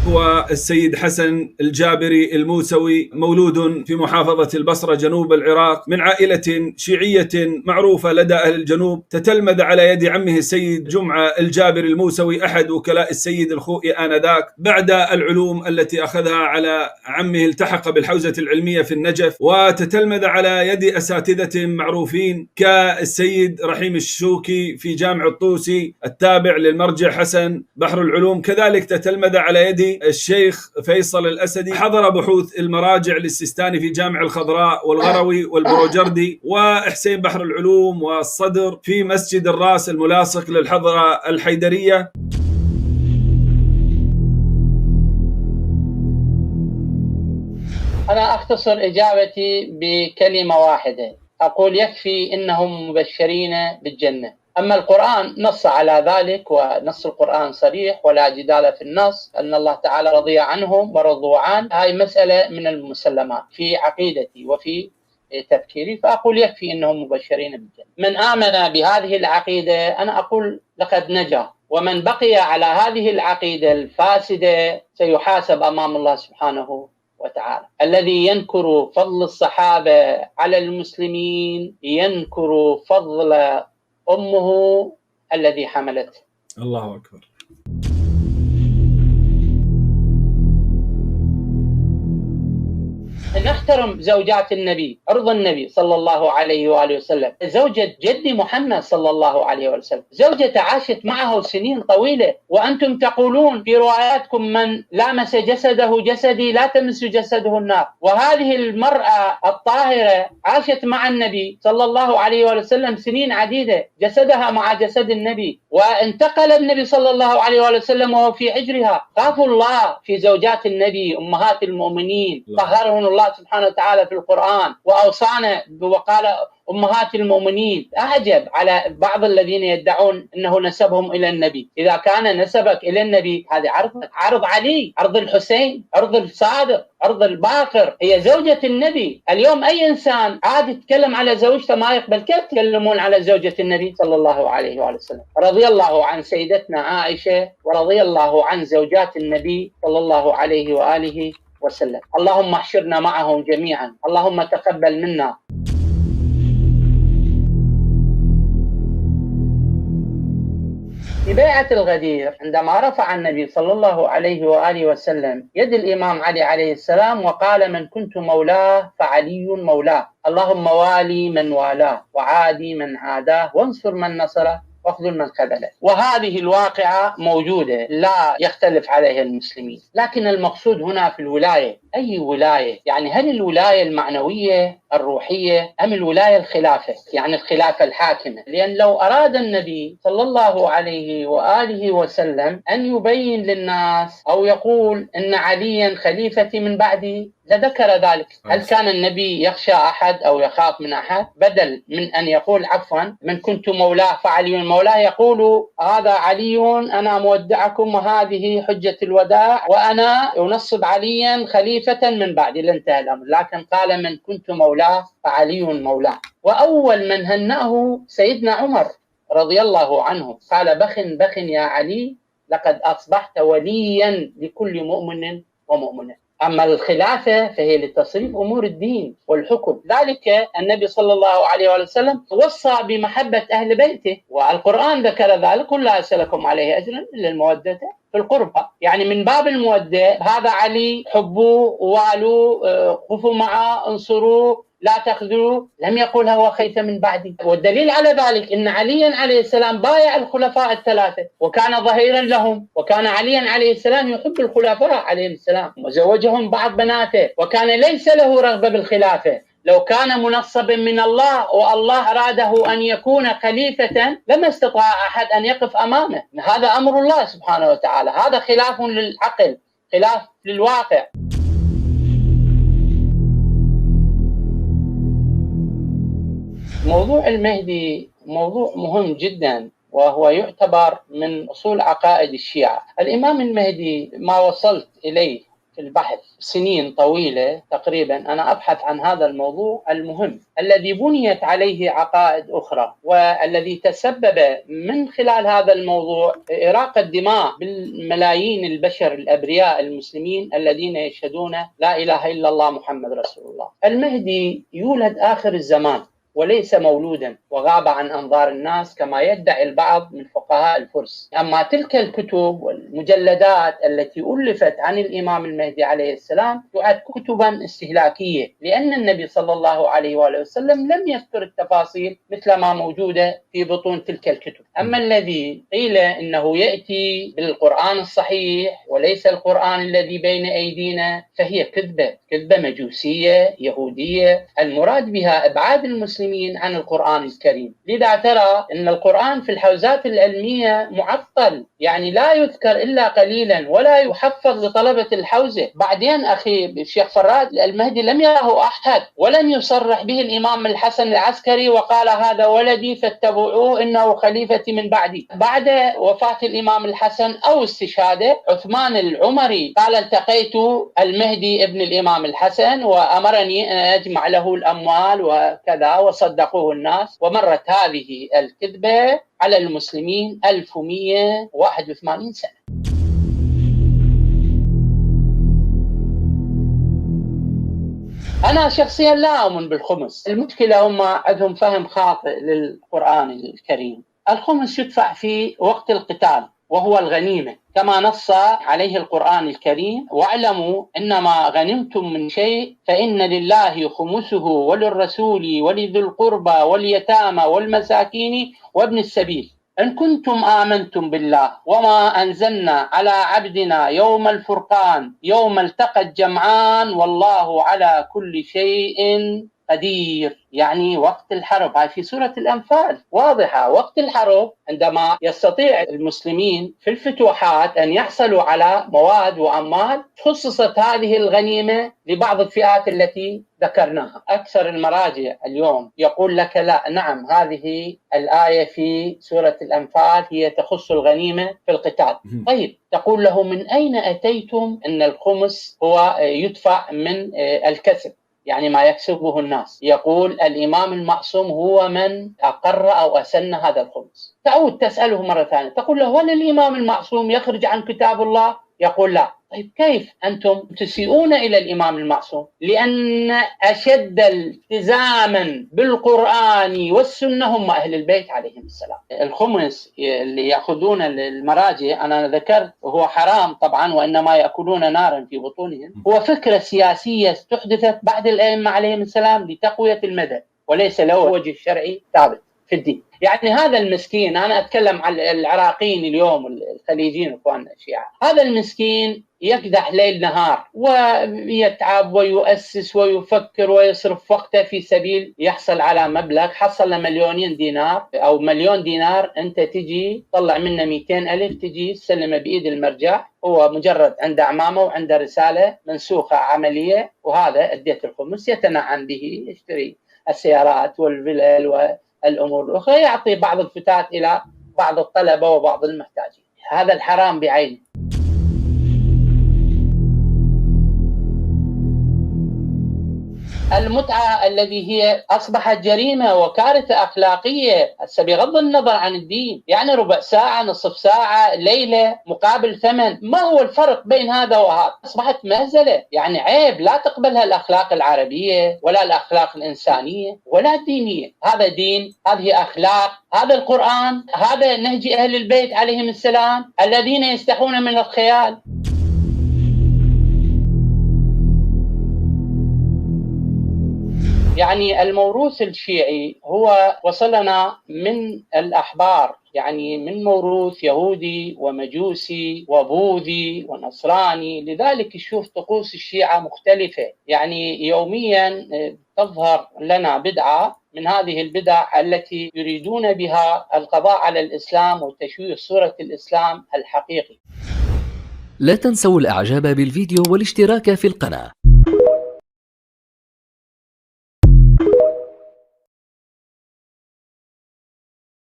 هو السيد حسن الجابري الموسوي، مولود في محافظة البصرة جنوب العراق، من عائلة شيعية معروفة لدى أهل الجنوب. تتلمذ على يد عمه السيد جمعة الجابري الموسوي أحد وكلاء السيد الخوئي آنذاك. بعد العلوم التي أخذها على عمه التحق بالحوزة العلمية في النجف، وتتلمذ على يد أساتذة معروفين كالسيد رحيم الشوكي في جامع الطوسي التابع للمرجع حسن بحر العلوم. كذلك تتلمذ على يد الشيخ فيصل الأسدي، حضر بحوث المراجع للسيستاني في جامع الخضراء والغروي والبروجردي، وحسين بحر العلوم والصدر في مسجد الراس الملاصق للحضرة الحيدرية. أنا أختصر إجابتي بكلمة واحدة، أقول يكفي إنهم مبشرين بالجنة. أما القرآن نص على ذلك، ونص القرآن صريح ولا جدال في النص أن الله تعالى رضي عنهم ورضوا عنه. هاي مسألة من المسلمات في عقيدتي وفي تفكيري، فأقول يكفي إنهم مبشرين بالجنة. من آمن بهذه العقيدة أنا أقول لقد نجا، ومن بقي على هذه العقيدة الفاسدة سيحاسب أمام الله سبحانه وتعالى. الذي ينكر فضل الصحابة على المسلمين ينكر فضل أمه الذي حملته. الله أكبر. نحترم زوجات النبي، عرض النبي صلى الله عليه وآله وسلم، زوجة جدي محمد صلى الله عليه وسلم، زوجة عاشت معه سنين طويلة، وأنتم تقولون في رواياتكم من لامس جسده جسدي لا تمس جسده النار. وهذه المرأة الطاهرة عاشت مع النبي صلى الله عليه وسلم سنين عديدة، جسدها مع جسد النبي، وانتقل النبي صلى الله عليه وسلم وهو في حجرها. خافوا الله في زوجات النبي أمهات المؤمنين، طهرهن الله سبحانه وتعالى في القرآن وأوصانا وقال أمهات المؤمنين. أعجب على بعض الذين يدعون أنه نسبهم إلى النبي. إذا كان نسبك إلى النبي هذه عرض علي، عرض الحسين، عرض الصادق، عرض الباقر، هي زوجة النبي. اليوم أي إنسان عاد يتكلم على زوجته ما يقبل، كيف تكلمون على زوجة النبي صلى الله عليه وسلم؟ رضي الله عن سيدتنا عائشة ورضي الله عن زوجات النبي صلى الله عليه وآله وسلم. اللهم احشرنا معهم جميعا، اللهم تقبل منا. في بيعة الغدير عندما رفع النبي صلى الله عليه وآله وسلم يد الإمام علي عليه السلام وقال من كنت مولاه فعلي مولاه، اللهم والي من والاه وعادي من عاداه وانصر من نصره واخذل من خذله. وهذه الواقعة موجودة لا يختلف عليها المسلمين. لكن المقصود هنا في الولاية، أي ولاية؟ يعني هل الولاية المعنوية الروحية أم الولاية الخلافة، يعني الخلافة الحاكمة؟ لأن لو أراد النبي صلى الله عليه وآله وسلم أن يبين للناس أو يقول إن عليا خليفتي من بعدي لذكر ذلك. هل كان النبي يخشى أحد أو يخاف من أحد؟ بدل من أن يقول عفوا من كنت مولاه فعلي مولاه، يقول هذا علي أنا مودعكم وهذه حجة الوداع وأنا أنصب عليا خليفة من بعدي، لانتهى الأمر. لكن قال من كنت مولاه فعلي مولاه. وأول من هنأه سيدنا عمر رضي الله عنه، قال بخ بخ يا علي لقد أصبحت وليا لكل مؤمن ومؤمنة. أما الخلافة فهي لتصريف أمور الدين والحكم. ذلك النبي صلى الله عليه وسلم وصى بمحبة أهل بيته، والقرآن ذكر ذلك قل لا أسألكم عليه أجرا إلا المودة في القربى، يعني من باب المودة. هذا علي حبوه والوا قفوا معه انصروه لا تخذلوا، لم يقل هو خيث من بعدي. والدليل على ذلك أن عليا عليه السلام بايع الخلفاء الثلاثة وكان ظهيرا لهم، وكان عليا عليه السلام يحب الخلفاء عليه السلام وزوجهم بعض بناته، وكان ليس له رغبة بالخلافة. لو كان منصبا من الله والله أراده أن يكون خليفة لما استطاع أحد أن يقف أمامه. هذا أمر الله سبحانه وتعالى، هذا خلاف للعقل، خلاف للواقع. موضوع المهدي موضوع مهم جدا، وهو يعتبر من أصول عقائد الشيعة. الإمام المهدي ما وصلت إليه في البحث سنين طويلة تقريبا أنا أبحث عن هذا الموضوع المهم الذي بنيت عليه عقائد أخرى، والذي تسبب من خلال هذا الموضوع إراقة دماء بالملايين البشر الأبرياء المسلمين الذين يشهدون لا إله إلا الله محمد رسول الله. المهدي يولد آخر الزمان وليس مولودا وغاب عن أنظار الناس كما يدعي البعض من فقهاء الفرس. أما تلك الكتب والمجلدات التي ألفت عن الإمام المهدي عليه السلام تعد كتبا استهلاكية، لأن النبي صلى الله عليه وآله وسلم لم يذكر التفاصيل مثل ما موجودة في بطون تلك الكتب. أما الذي قيل إنه يأتي بالقرآن الصحيح وليس القرآن الذي بين أيدينا فهي كذبة مجوسية يهودية المراد بها إبعاد المسلمين عن القرآن الكريم. لذا ترى أن القرآن في الحوزات العلمية معطل، يعني لا يذكر إلا قليلا ولا يحفظ لطلبة الحوزة. بعدين أخي الشيخ فراد المهدي لم يره أحد ولم يصرح به الإمام الحسن العسكري وقال هذا ولدي فاتبعوه إنه خليفتي من بعدي. بعد وفاة الإمام الحسن أو استشهاده عثمان العمري قال التقيت المهدي ابن الإمام الحسن وأمرني أن أجمع له الأموال وكذا، وصدقوه الناس. ومرت هذه الكذبة على المسلمين 1181 سنة. أنا شخصيا لا أؤمن بالخمس. المشكلة هم عندهم فهم خاطئ للقرآن الكريم. الخمس يدفع في وقت القتال وهو الغنيمة كما نص عليه القرآن الكريم: واعلموا إنما غنمتم من شيء فإن لله خمسه وللرسول ولذي القربى واليتامى والمساكين وابن السبيل إن كنتم آمنتم بالله وما أنزلنا على عبدنا يوم الفرقان يوم التقى الجمعان والله على كل شيء قدير. يعني وقت الحرب، هاي في سورة الأنفال واضحة. وقت الحرب عندما يستطيع المسلمين في الفتوحات أن يحصلوا على مواد وأموال، خصصت هذه الغنيمة لبعض الفئات التي ذكرناها. أكثر المراجع اليوم يقول لك لا، نعم، هذه الآية في سورة الأنفال هي تخص الغنيمة في القتال. طيب، تقول له من أين أتيتم أن الخمس هو يدفع من الكسب، يعني ما يكسبه الناس؟ يقول الإمام المعصوم هو من أقر أو أسن هذا الخمس. تعود تسأله مرة ثانية تقول له هل الإمام المعصوم يخرج عن كتاب الله؟ يقول لا. طيب كيف أنتم تسيئون إلى الإمام المعصوم؟ لأن أشد التزاما بالقرآن والسنة هم أهل البيت عليهم السلام. الخمس اللي يأخذون المراجع أنا ذكرت هو حرام طبعا، وإنما يأكلون نارا في بطونهم. هو فكرة سياسية استحدثت بعد الأئمة عليهم السلام لتقوية المذهب، وليس له وجه شرعي ثابت في الدين. يعني هذا المسكين، أنا أتكلم عن العراقيين اليوم الخليجيين إخواننا الشيعة، هذا المسكين يكدح ليل نهار ويتعب ويؤسس ويفكر ويصرف وقته في سبيل يحصل على مبلغ. حصل 2,000,000 دينار أو 1,000,000 دينار، أنت تجي طلع منه 200,000 تجي تسلمه بإيد المرجع، هو مجرد عنده عمامة وعنده رسالة منسوخة عملية، وهذا أديت الخمس يتنعم به، يشتري السيارات والفلل والأمور الأخرى، يعطي بعض الفتات إلى بعض الطلبة وبعض المحتاجين. هذا الحرام بعينه. المتعة الذي هي أصبحت جريمة وكارثة أخلاقية بغض النظر عن الدين، يعني ربع ساعة، نصف ساعة، ليلة مقابل ثمن، ما هو الفرق بين هذا وهذا؟ أصبحت مهزلة، يعني عيب لا تقبلها الأخلاق العربية ولا الأخلاق الإنسانية ولا الدينية. هذا دين، هذه أخلاق، هذا القرآن، هذا نهج أهل البيت عليهم السلام الذين يستحون من الخيال. يعني الموروث الشيعي هو وصلنا من الأحبار، يعني من موروث يهودي ومجوسي وبوذي ونصراني. لذلك نشوف طقوس الشيعة مختلفة، يعني يوميا تظهر لنا بدعة من هذه البدع التي يريدون بها القضاء على الإسلام وتشويه صورة الإسلام الحقيقي. لا تنسوا الإعجاب بالفيديو والاشتراك في القناة.